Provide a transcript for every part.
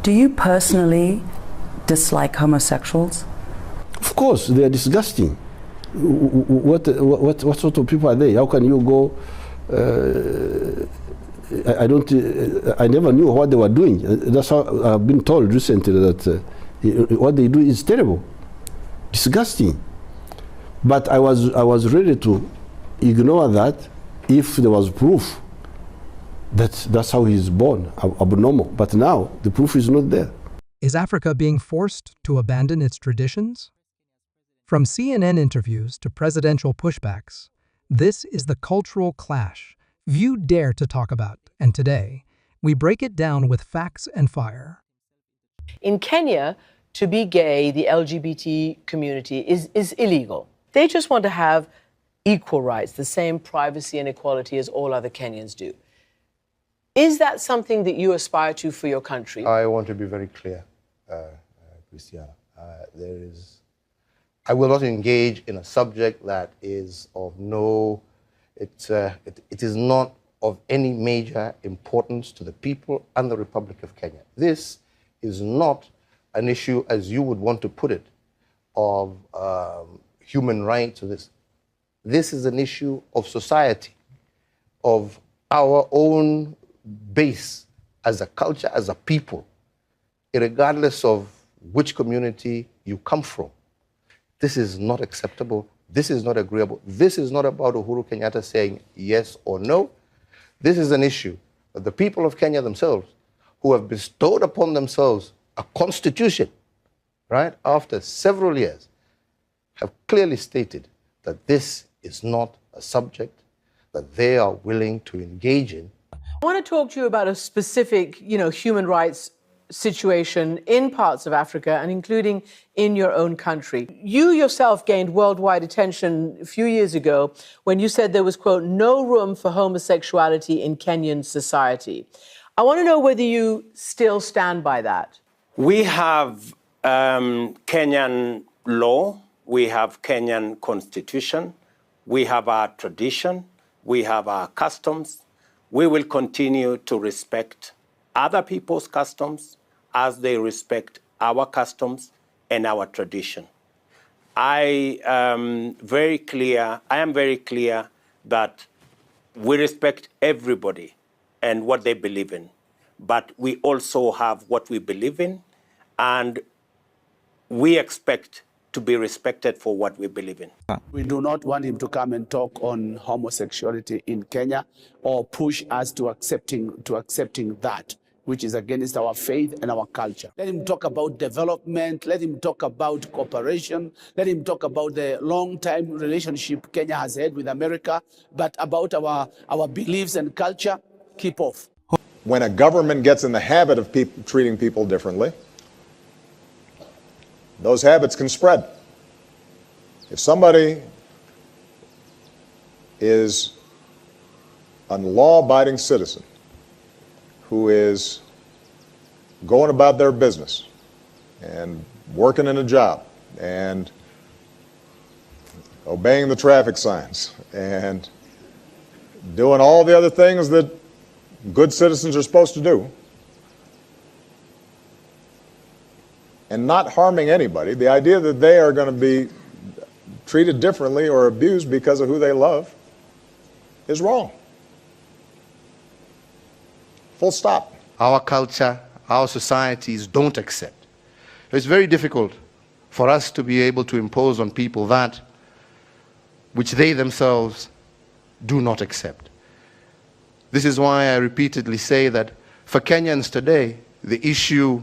Do you personally dislike homosexuals? Of course, they are disgusting. What sort of people are they? How can you go? I never knew what they were doing. That's how I've been told recently that what they do is terrible, disgusting. But I was ready to ignore that if there was proof that that's how he's born, abnormal. But now the proof is not there. Is Africa being forced to abandon its traditions? From CNN interviews to presidential pushbacks, this is the cultural clash few dare to talk about, and today, we break it down with facts and fire. In Kenya, to be gay, the LGBT community is illegal. They just want to have equal rights, the same privacy and equality as all other Kenyans do. Is that something that you aspire to for your country? I want to be very clear, Christiana. I will not engage in a subject that is of no, it is not of any major importance to the people and the Republic of Kenya. This is not an issue, as you would want to put it, of human rights or this. This is an issue of society, of our own base as a culture, as a people, regardless of which community you come from. This is not acceptable. This is not agreeable. This is not about Uhuru Kenyatta saying yes or no. This is an issue that the people of Kenya themselves, who have bestowed upon themselves a constitution, right, after several years, have clearly stated that this is not a subject that they are willing to engage in. I want to talk to you about a specific, human rights situation in parts of Africa and including in your own country. You yourself gained worldwide attention a few years ago when you said there was, quote, no room for homosexuality in Kenyan society. I want to know whether you still stand by that. We have Kenyan law, we have Kenyan constitution, we have our tradition, we have our customs. We will continue to respect other people's customs as they respect our customs and our tradition. I am very clear that we respect everybody and what they believe in, but we also have what we believe in, and we expect to be respected for what we believe in. We do not want him to come and talk on homosexuality in Kenya or push us to accepting that, which is against our faith and our culture. Let him talk about development, let him talk about cooperation, let him talk about the long-time relationship Kenya has had with America, but about our beliefs and culture, keep off. When a government gets in the habit of treating people differently, those habits can spread. If somebody is a law-abiding citizen who is going about their business and working in a job and obeying the traffic signs and doing all the other things that good citizens are supposed to do, and not harming anybody, the idea that they are going to be treated differently or abused because of who they love is wrong. Full stop. Our culture, our societies don't accept. It's very difficult for us to be able to impose on people that which they themselves do not accept. This is why I repeatedly say that for Kenyans today, the issue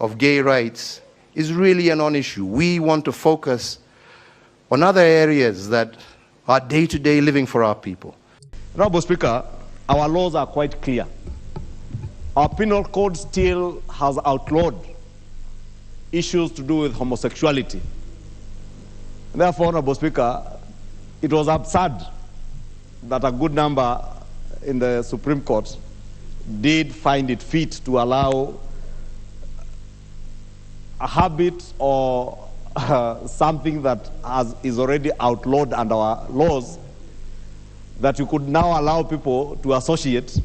of gay rights is really a non-issue. We want to focus on other areas that are day-to-day living for our people. Honorable Speaker, our laws are quite clear. Our penal code still has outlawed issues to do with homosexuality. Therefore, Honorable Speaker, it was absurd that a good number in the Supreme Court did find it fit to allow a habit or something that is already outlawed under our laws, that you could now allow people to associate.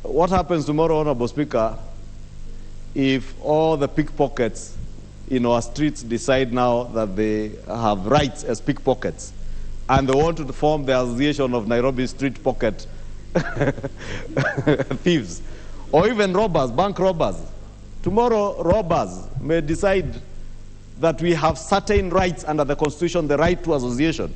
What happens tomorrow, Honorable Speaker, if all the pickpockets in our streets decide now that they have rights as pickpockets and they want to form the Association of Nairobi Street Pocket Thieves, or even robbers, bank robbers. Tomorrow, robbers may decide that we have certain rights under the Constitution, the right to association.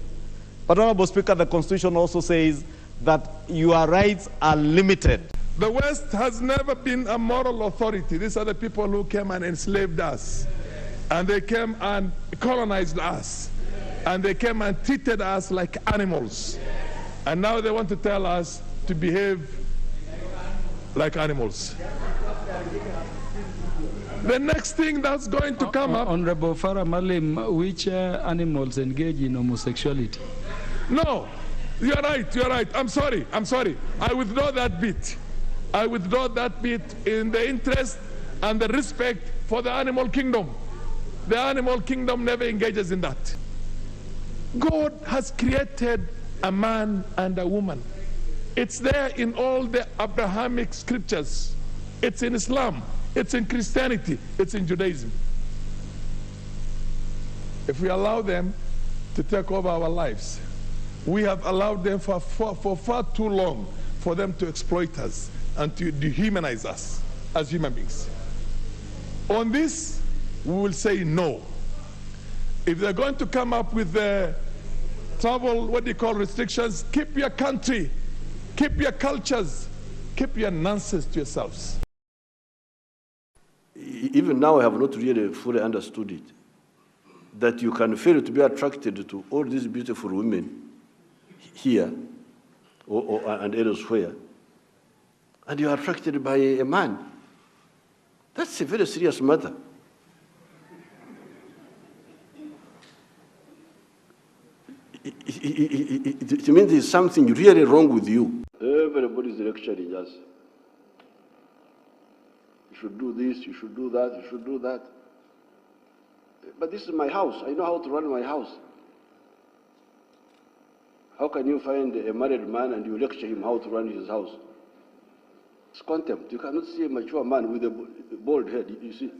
But, Honorable Speaker, the Constitution also says that your rights are limited. The West has never been a moral authority. These are the people who came and enslaved us. And they came and colonized us. And they came and treated us like animals. And now they want to tell us to behave like animals. The next thing that's going to come up... Honorable Farah Malim, which animals engage in homosexuality? No, you're right. I'm sorry. I withdraw that bit. I withdraw that bit in the interest and the respect for the animal kingdom. The animal kingdom never engages in that. God has created a man and a woman. It's there in all the Abrahamic scriptures. It's in Islam. It's in Christianity. It's in Judaism. If we allow them to take over our lives, we have allowed them for far too long for them to exploit us and to dehumanize us as human beings. On this, we will say no. If they're going to come up with the travel, restrictions, keep your country, keep your cultures, keep your nonsense to yourselves. Even now, I have not really fully understood it, that you can fail to be attracted to all these beautiful women here and elsewhere, and you are attracted by a man. That's a very serious matter. It means there's something really wrong with you. Everybody's lecturing us. You should do this, you should do that, you should do that. But this is my house. I know how to run my house. How can you find a married man and you lecture him how to run his house? It's contempt. You cannot see a mature man with a bald head, you see.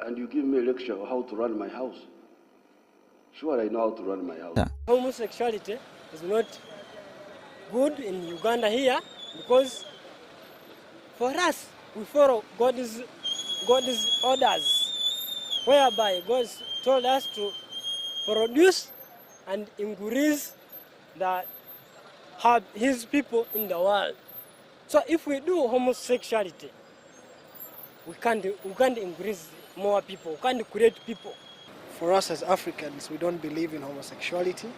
And you give me a lecture on how to run my house. Sure, I know how to run my house. Yeah. Homosexuality is not good in Uganda here because for us, we follow God's orders, whereby God told us to produce and increase his people in the world. So if we do homosexuality, we can't increase more people, we can't create people. For us as Africans, we don't believe in homosexuality,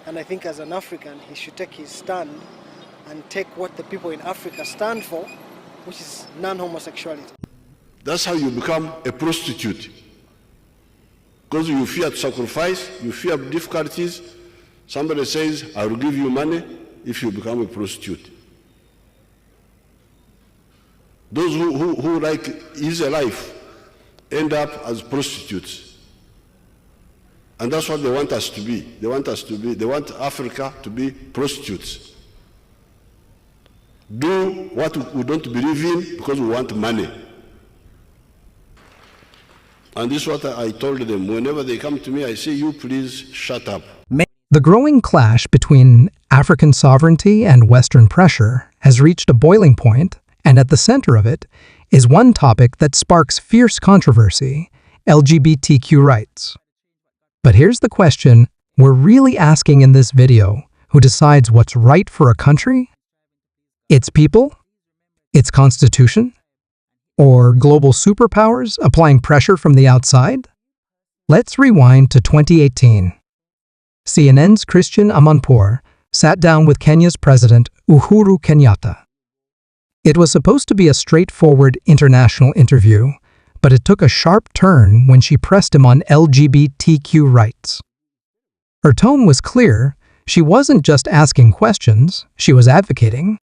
and I think as an African, he should take his stand and take what the people in Africa stand for, which is non-homosexuality. That's how you become a prostitute. Because you fear sacrifice, you fear difficulties. Somebody says, I will give you money if you become a prostitute. Those who like easy life end up as prostitutes. And that's what they want us to be. They want Africa to be prostitutes. Do what we don't believe in because we want money. And this is what I told them. Whenever they come to me, I say, you please shut up. The growing clash between African sovereignty and Western pressure has reached a boiling point, and at the center of it is one topic that sparks fierce controversy: LGBTQ rights. But here's the question we're really asking in this video: who decides what's right for a country? Its people? Its constitution? Or global superpowers applying pressure from the outside? Let's rewind to 2018. CNN's Christian Amanpour sat down with Kenya's President Uhuru Kenyatta. It was supposed to be a straightforward international interview, but it took a sharp turn when she pressed him on LGBTQ rights. Her tone was clear. She wasn't just asking questions, she was advocating.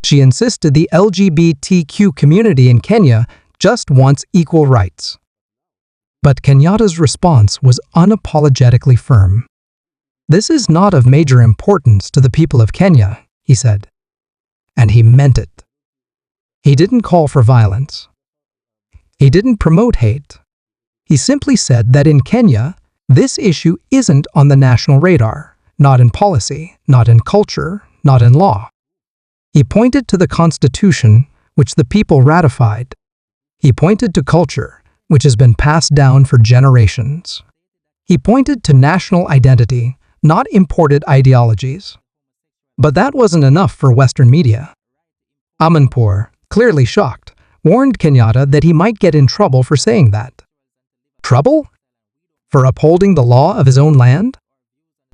She insisted the LGBTQ community in Kenya just wants equal rights. But Kenyatta's response was unapologetically firm. This is not of major importance to the people of Kenya, he said. And he meant it. He didn't call for violence. He didn't promote hate. He simply said that in Kenya, this issue isn't on the national radar, not in policy, not in culture, not in law. He pointed to the Constitution, which the people ratified. He pointed to culture, which has been passed down for generations. He pointed to national identity, not imported ideologies. But that wasn't enough for Western media. Amanpour, clearly shocked, warned Kenyatta that he might get in trouble for saying that. Trouble? For upholding the law of his own land?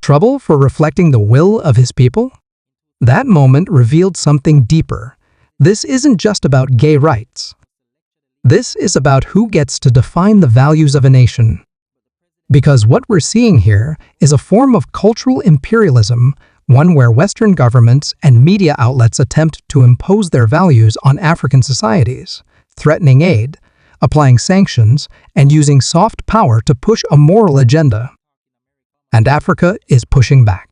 Trouble for reflecting the will of his people? That moment revealed something deeper. This isn't just about gay rights. This is about who gets to define the values of a nation. Because what we're seeing here is a form of cultural imperialism, one where Western governments and media outlets attempt to impose their values on African societies, threatening aid, applying sanctions, and using soft power to push a moral agenda. And Africa is pushing back.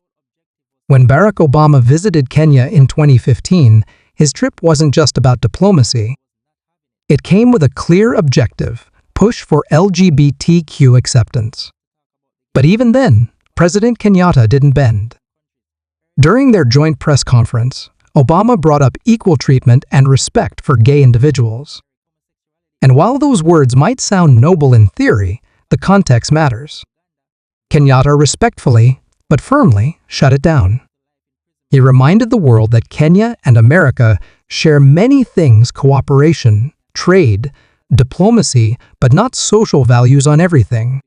When Barack Obama visited Kenya in 2015, his trip wasn't just about diplomacy. It came with a clear objective: push for LGBTQ acceptance. But even then, President Kenyatta didn't bend. During their joint press conference, Obama brought up equal treatment and respect for gay individuals. And while those words might sound noble in theory, the context matters. Kenyatta respectfully, but firmly, shut it down. He reminded the world that Kenya and America share many things: cooperation, trade, diplomacy, but not social values on everything.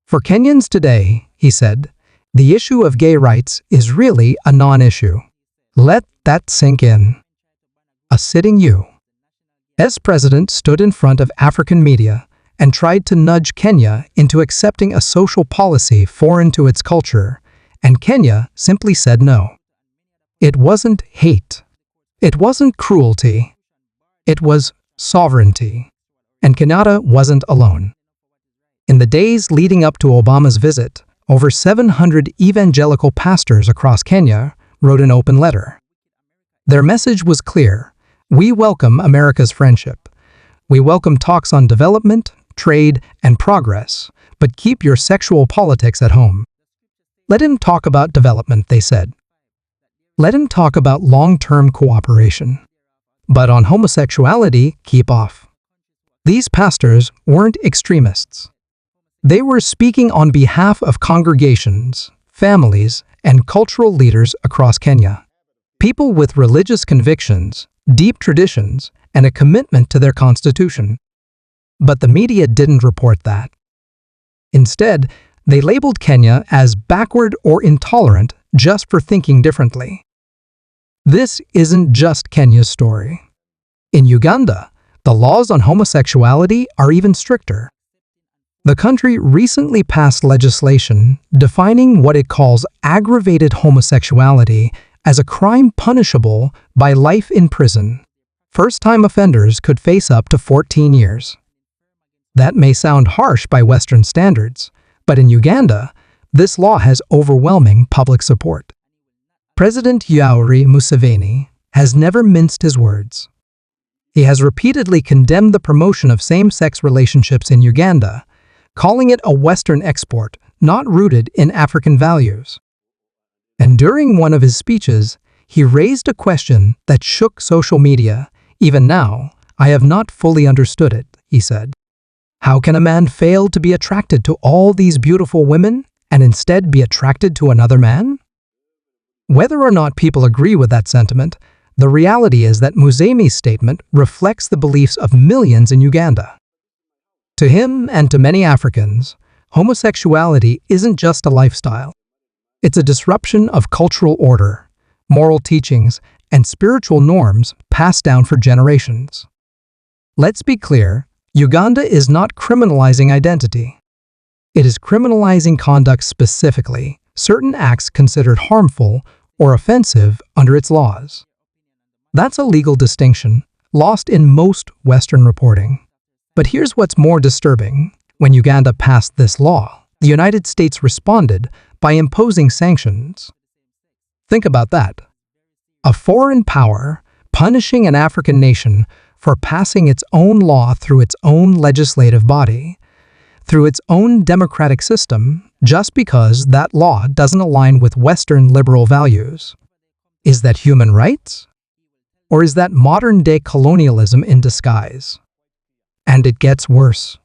For Kenyans today, he said, the issue of gay rights is really a non-issue. Let that sink in. A sitting U.S. president stood in front of African media and tried to nudge Kenya into accepting a social policy foreign to its culture, and Kenya simply said no. It wasn't hate. It wasn't cruelty. It was sovereignty. And Kenyatta wasn't alone. In the days leading up to Obama's visit, over 700 evangelical pastors across Kenya wrote an open letter. Their message was clear: we welcome America's friendship. We welcome talks on development, trade, and progress, but keep your sexual politics at home. Let him talk about development, they said. Let him talk about long-term cooperation. But on homosexuality, keep off. These pastors weren't extremists. They were speaking on behalf of congregations, families, and cultural leaders across Kenya. People with religious convictions, deep traditions, and a commitment to their constitution. But the media didn't report that. Instead, they labeled Kenya as backward or intolerant just for thinking differently. This isn't just Kenya's story. In Uganda, the laws on homosexuality are even stricter. The country recently passed legislation defining what it calls aggravated homosexuality as a crime punishable by life in prison. First-time offenders could face up to 14 years. That may sound harsh by Western standards, but in Uganda, this law has overwhelming public support. President Yoweri Museveni has never minced his words. He has repeatedly condemned the promotion of same-sex relationships in Uganda, calling it a Western export, not rooted in African values. And during one of his speeches, he raised a question that shook social media. Even now, I have not fully understood it, he said. How can a man fail to be attracted to all these beautiful women and instead be attracted to another man? Whether or not people agree with that sentiment, the reality is that Museveni's statement reflects the beliefs of millions in Uganda. To him and to many Africans, homosexuality isn't just a lifestyle. It's a disruption of cultural order, moral teachings, and spiritual norms passed down for generations. Let's be clear, Uganda is not criminalizing identity. It is criminalizing conduct specifically, certain acts considered harmful or offensive under its laws. That's a legal distinction, lost in most Western reporting. But here's what's more disturbing. When Uganda passed this law, the United States responded by imposing sanctions. Think about that. A foreign power punishing an African nation for passing its own law through its own legislative body, through its own democratic system, just because that law doesn't align with Western liberal values. Is that human rights? Or is that modern-day colonialism in disguise? And it gets worse.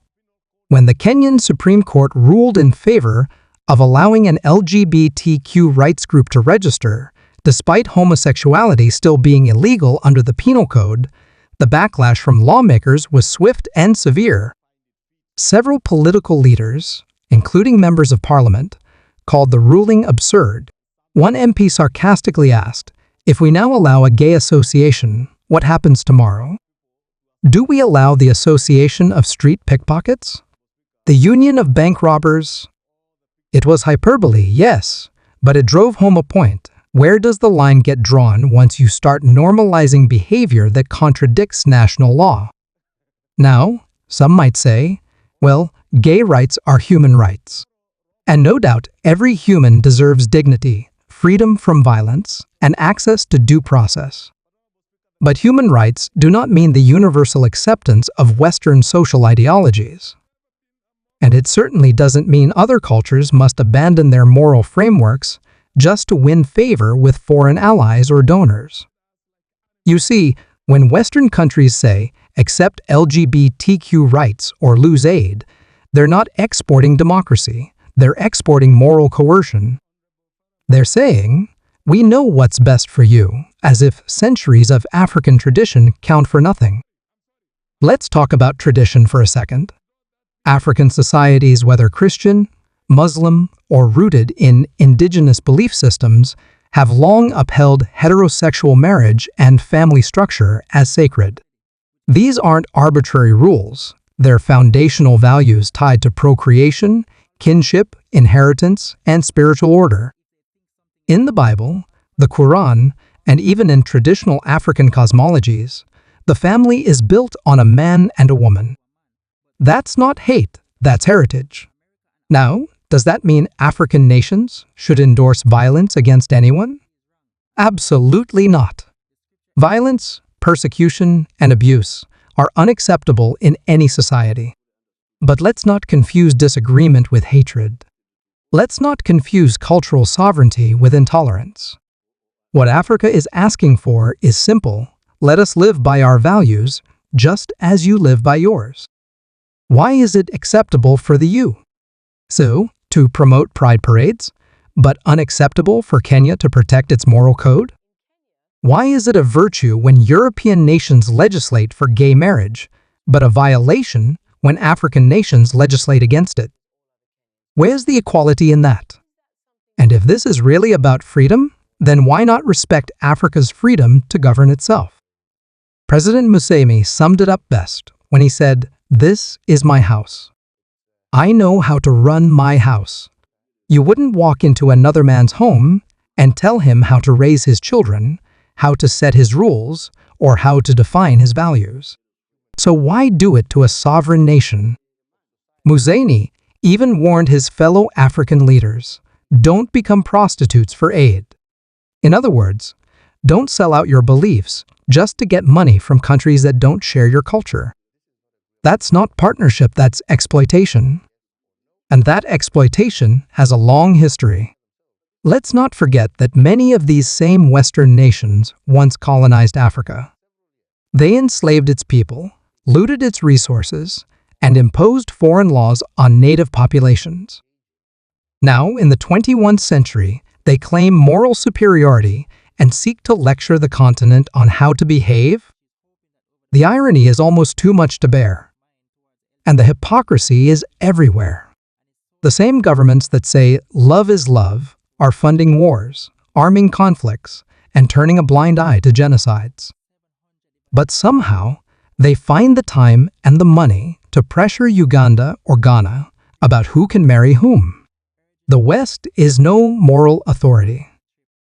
When the Kenyan Supreme Court ruled in favor of allowing an LGBTQ rights group to register, despite homosexuality still being illegal under the Penal Code, the backlash from lawmakers was swift and severe. Several political leaders, including members of parliament, called the ruling absurd. One MP sarcastically asked, "If we now allow a gay association, what happens tomorrow? Do we allow the association of street pickpockets? The union of bank robbers?" It was hyperbole, yes, but it drove home a point. Where does the line get drawn once you start normalizing behavior that contradicts national law? Now, some might say, well, gay rights are human rights. And no doubt every human deserves dignity, freedom from violence, and access to due process. But human rights do not mean the universal acceptance of Western social ideologies. And it certainly doesn't mean other cultures must abandon their moral frameworks just to win favor with foreign allies or donors. You see, when Western countries say, accept LGBTQ rights or lose aid, they're not exporting democracy, they're exporting moral coercion. They're saying, we know what's best for you, as if centuries of African tradition count for nothing. Let's talk about tradition for a second. African societies, whether Christian, Muslim, or rooted in indigenous belief systems, have long upheld heterosexual marriage and family structure as sacred. These aren't arbitrary rules, they're foundational values tied to procreation, kinship, inheritance, and spiritual order. In the Bible, the Quran, and even in traditional African cosmologies, the family is built on a man and a woman. That's not hate, that's heritage. Now, does that mean African nations should endorse violence against anyone? Absolutely not. Violence, persecution, and abuse are unacceptable in any society. But let's not confuse disagreement with hatred. Let's not confuse cultural sovereignty with intolerance. What Africa is asking for is simple: let us live by our values, just as you live by yours. Why is it acceptable for the EU? So, to promote pride parades, but unacceptable for Kenya to protect its moral code? Why is it a virtue when European nations legislate for gay marriage, but a violation when African nations legislate against it? Where's the equality in that? And if this is really about freedom, then why not respect Africa's freedom to govern itself? President Museveni summed it up best when he said, "This is my house. I know how to run my house." You wouldn't walk into another man's home and tell him how to raise his children, how to set his rules, or how to define his values. So why do it to a sovereign nation? Museveni even warned his fellow African leaders, don't become prostitutes for aid. In other words, don't sell out your beliefs just to get money from countries that don't share your culture. That's not partnership, that's exploitation. And that exploitation has a long history. Let's not forget that many of these same Western nations once colonized Africa. They enslaved its people, looted its resources, and imposed foreign laws on native populations. Now, in the 21st century, they claim moral superiority and seek to lecture the continent on how to behave? The irony is almost too much to bear. And the hypocrisy is everywhere. The same governments that say love is love are funding wars, arming conflicts, and turning a blind eye to genocides. But somehow, they find the time and the money to pressure Uganda or Ghana about who can marry whom. The West is no moral authority.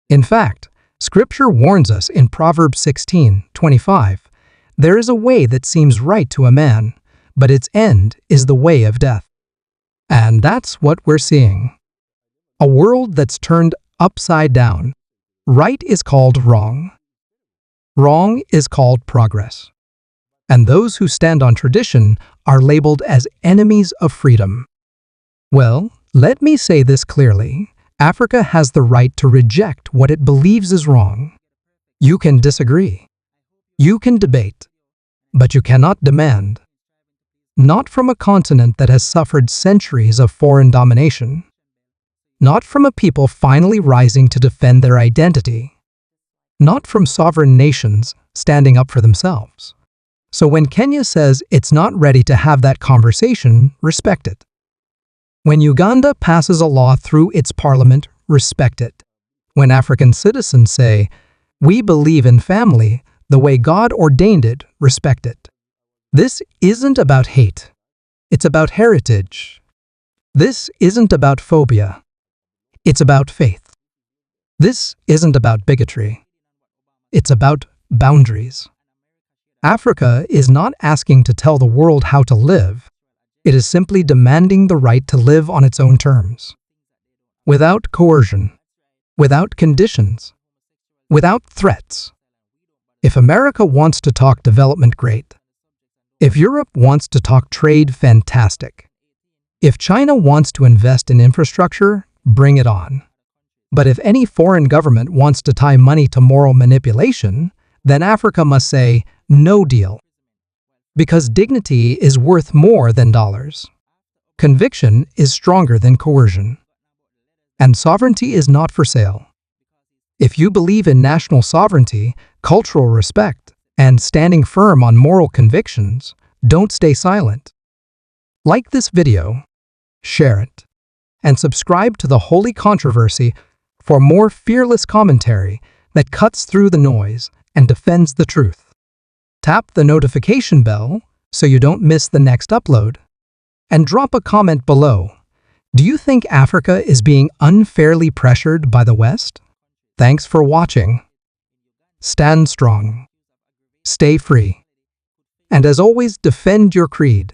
In fact, Scripture warns us in Proverbs 16:25, there is a way that seems right to a man, but its end is the way of death. And that's what we're seeing. A world that's turned upside down. Right is called wrong. Wrong is called progress. and those who stand on tradition are labeled as enemies of freedom. Well, let me say this clearly. Africa has the right to reject what it believes is wrong. You can disagree. You can debate. But you cannot demand. Not from a continent that has suffered centuries of foreign domination. Not from a people finally rising to defend their identity. Not from sovereign nations standing up for themselves. So when Kenya says it's not ready to have that conversation, respect it. When Uganda passes a law through its parliament, respect it. When African citizens say, "We believe in family the way God ordained it," respect it. This isn't about hate. It's about heritage. This isn't about phobia. It's about faith. This isn't about bigotry. It's about boundaries. Africa is not asking to tell the world how to live. It is simply demanding the right to live on its own terms. Without coercion. Without conditions. Without threats. If America wants to talk development, great. If Europe wants to talk trade, fantastic. If China wants to invest in infrastructure, bring it on. But if any foreign government wants to tie money to moral manipulation, then Africa must say, no deal. Because dignity is worth more than dollars. Conviction is stronger than coercion. And sovereignty is not for sale. If you believe in national sovereignty, cultural respect, and standing firm on moral convictions, don't stay silent. Like this video, share it, and subscribe to The Holy Controversy for more fearless commentary that cuts through the noise and defends the truth. Tap the notification bell so you don't miss the next upload. And drop a comment below. Do you think Africa is being unfairly pressured by the West? Thanks for watching. Stand strong. Stay free. And as always, defend your creed.